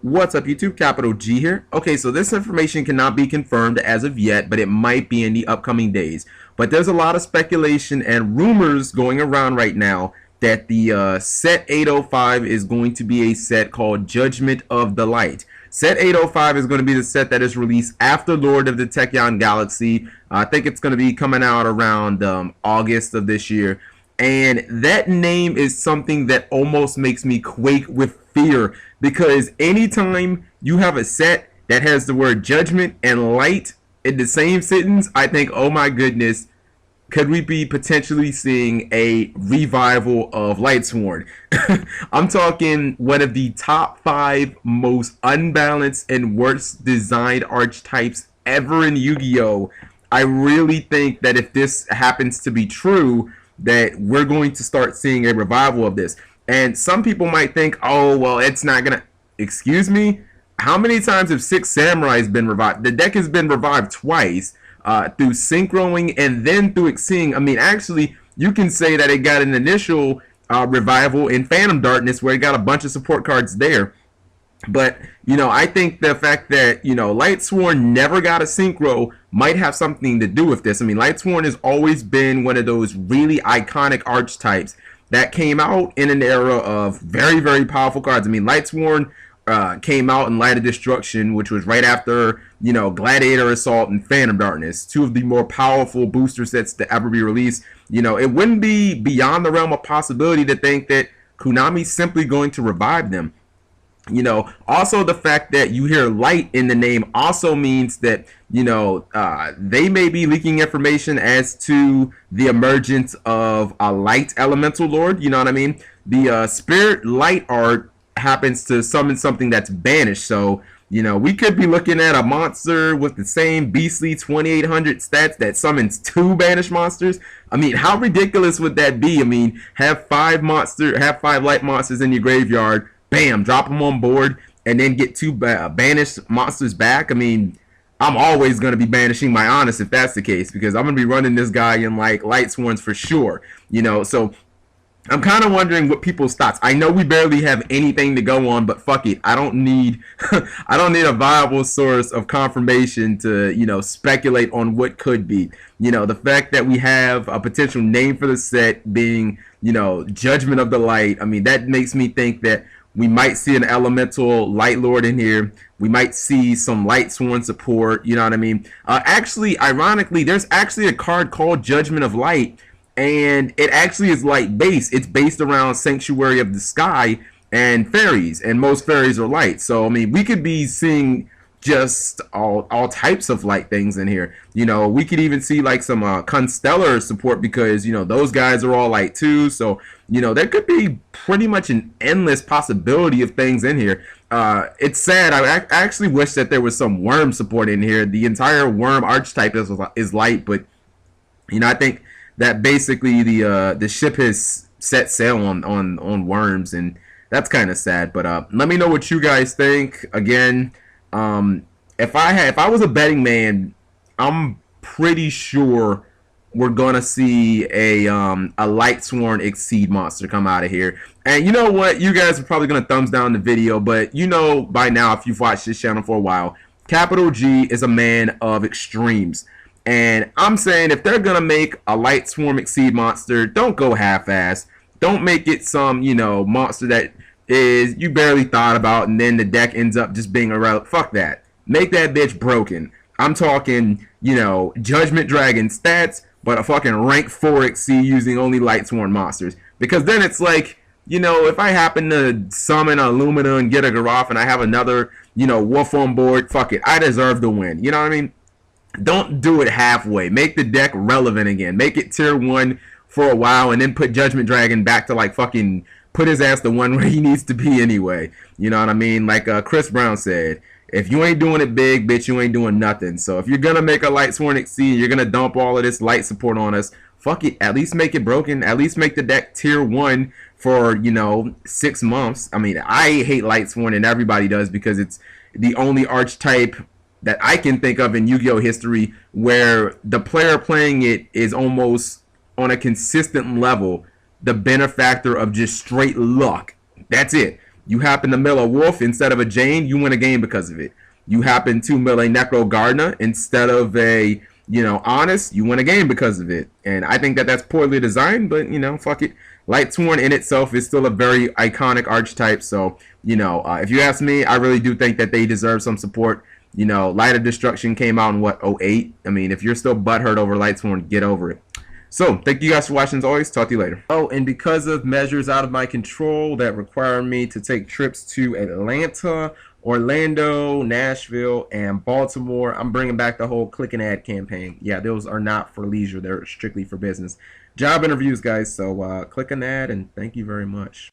What's up, YouTube? Capital G here. Okay, so this information cannot be confirmed as of yet, but it might be in the upcoming days. But there's a lot of speculation and rumors going around right now that the set 805 is going to be a set called Judgment of the Light. Set 805 is going to be the set that is released after Lord of the Tachyon Galaxy. I think it's going to be coming out around August of this year. And that name is something that almost makes me quake with fear, because anytime you have a set that has the word judgment and light in the same sentence, I think, oh my goodness, could we be potentially seeing a revival of Lightsworn? I'm talking one of the top 5 most unbalanced and worst designed archetypes ever in Yu-Gi-Oh! I really think that if this happens to be true, that we're going to start seeing a revival of this. And some people might think, oh, well, it's not gonna. Excuse me? How many times have Six Samurais been revived? The deck has been revived twice, through synchroing and then through Xing. I mean, actually, you can say that it got an initial revival in Phantom Darkness, where it got a bunch of support cards there. But, you know, I think the fact that, you know, Lightsworn never got a synchro might have something to do with this. I mean, Lightsworn has always been one of those really iconic archetypes that came out in an era of very, very powerful cards. I mean, Lightsworn came out in Light of Destruction, which was right after, you know, Gladiator Assault and Phantom Darkness, two of the more powerful booster sets to ever be released. You know, it wouldn't be beyond the realm of possibility to think that Konami's simply going to revive them. You know, also the fact that you hear light in the name also means that, you know, they may be leaking information as to the emergence of a light elemental lord. You know what I mean? The spirit light art happens to summon something that's banished. So, you know, we could be looking at a monster with the same beastly 2800 stats that summons 2 banished monsters. I mean, how ridiculous would that be? I mean, have 5 light monsters in your graveyard, bam, drop them on board, and then get 2 banished monsters back. I mean, I'm always going to be banishing my Honest if that's the case, because I'm going to be running this guy in like Lightsworns for sure. You know, so I'm kind of wondering what people's thoughts. I know we barely have anything to go on, but fuck it. I don't need I don't need a viable source of confirmation to, you know, speculate on what could be. You know, the fact that we have a potential name for the set being, you know, Judgment of the Light. I mean, that makes me think that we might see an elemental light lord in here. We might see some Lightsworn support. You know what I mean? Actually, ironically, there's actually a card called Judgment of Light, and it actually is light based. It's based around Sanctuary of the Sky and fairies, and most fairies are light. So I mean, we could be seeing just all types of light things in here. You know, we could even see like some Constellar support, because, you know, those guys are all light too. So, you know, there could be pretty much an endless possibility of things in here. It's sad. I actually wish that there was some worm support in here. The entire worm archetype is light, but, you know, I think that basically the ship has set sail on worms, and that's kind of sad. But let me know what you guys think. Again, if I was a betting man, I'm pretty sure we're gonna see a Lightsworn Exceed monster come out of here. And you know what? You guys are probably gonna thumbs down the video, but you know by now, if you've watched this channel for a while, Capital G is a man of extremes. And I'm saying, if they're gonna make a Lightsworn Exceed monster, don't go half-ass. Don't make it some, you know, monster that is you barely thought about, and then the deck ends up just being a relic. Fuck that. Make that bitch broken. I'm talking, you know, Judgment Dragon stats, but a fucking rank 4 Exceed using only Lightsworn monsters. Because then it's like, you know, if I happen to summon a Lumina and get a Garroth and I have another, you know, Wolf on board, fuck it. I deserve to win. You know what I mean? Don't do it halfway. Make the deck relevant again. Make it tier 1 for a while, and then put Judgment Dragon back to like fucking put his ass to 1 where he needs to be anyway. You know what I mean? Like Chris Brown said, if you ain't doing it big, bitch, you ain't doing nothing. So if you're gonna make a Lightsworn Exceed, you're gonna dump all of this light support on us, fuck it. At least make it broken. At least make the deck tier 1 for, you know, 6 months. I mean, I hate Lightsworn, and everybody does, because it's the only archetype that I can think of in Yu-Gi-Oh history where the player playing it is almost on a consistent level the benefactor of just straight luck. That's it. You happen to mill a wolf instead of a Jane, you win a game because of it. You happen to mill a Necro Gardener instead of a, Honest, you win a game because of it. And I think that that's poorly designed, but, fuck it. Lightsworn in itself is still a very iconic archetype. So, if you ask me, I really do think that they deserve some support. Light of Destruction came out in, what, 08? I mean, if you're still butthurt over Lightsworn, get over it. So, thank you guys for watching as always. Talk to you later. Oh, and because of measures out of my control that require me to take trips to Atlanta, Orlando, Nashville, and Baltimore, I'm bringing back the whole click and ad campaign. Yeah, those are not for leisure. They're strictly for business. Job interviews, guys. So, click an ad, and thank you very much.